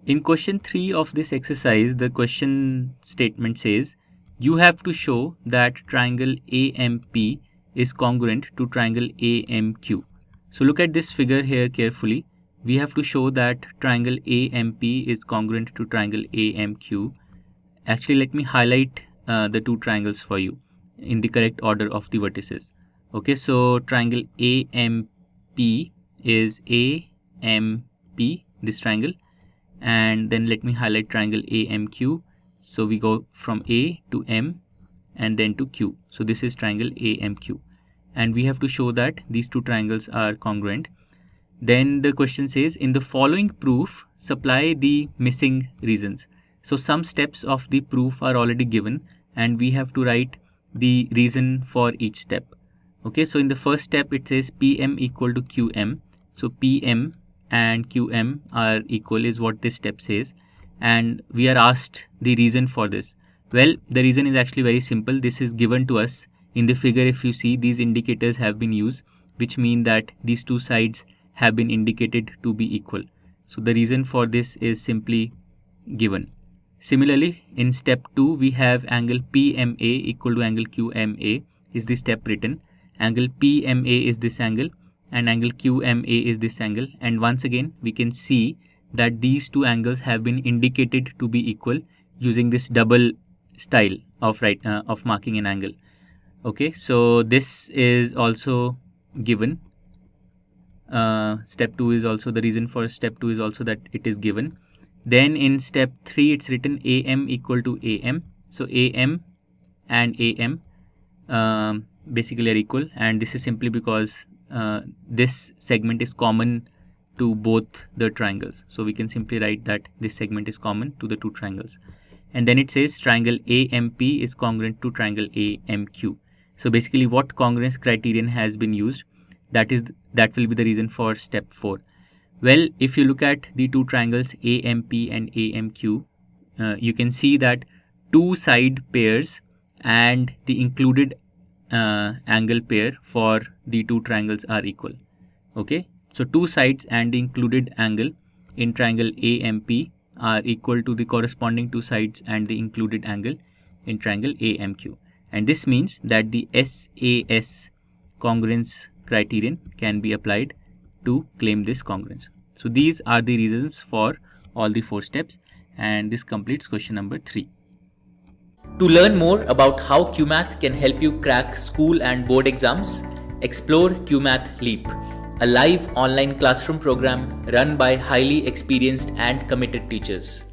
In question 3 of this exercise, the question statement says, you have to show that triangle AMP is congruent to triangle AMQ. So look at this figure here carefully. We have to show that triangle AMP is congruent to triangle AMQ. Actually, let me highlight the two triangles for you in the correct order of the vertices. Okay, so triangle AMP is AMP, this triangle, and then let me highlight triangle AMQ. So we go from A to M and then to Q. So this is triangle AMQ, and we have to show that these two triangles are congruent. Then the question says, in the following proof, supply the missing reasons. So some steps of the proof are already given and we have to write the reason for each step. Okay, so in the first step it says PM equal to QM. So PM and QM are equal is what this step says, and we are asked the reason for this. Well, the reason is actually very simple. This is given to us in the figure. If you see, these indicators have been used, which mean that these two sides have been indicated to be equal. So the reason for this is simply given. Similarly, in step 2 we have angle PMA equal to angle QMA is the step written. Angle PMA is this angle and angle QMA is this angle, and once again we can see that these two angles have been indicated to be equal using this double style of marking an angle. Okay, so this is also given. Step 2 is also, the reason for step 2 is also that it is given. Then in step 3 it's written AM equal to AM. So AM and AM basically are equal, and this is simply because this segment is common to both the triangles. So we can simply write that this segment is common to the two triangles. And then it says triangle AMP is congruent to triangle AMQ. So basically what congruence criterion has been used, that will be the reason for step 4. Well, if you look at the two triangles AMP and AMQ, you can see that two side pairs and the included angle pair for the two triangles are equal. Okay, so two sides and the included angle in triangle AMP are equal to the corresponding two sides and the included angle in triangle AMQ, and this means that the SAS congruence criterion can be applied to claim this congruence. So these are the reasons for all the 4 steps, and this completes question number 3. To learn more about how QMath can help you crack school and board exams, explore QMath Leap, a live online classroom program run by highly experienced and committed teachers.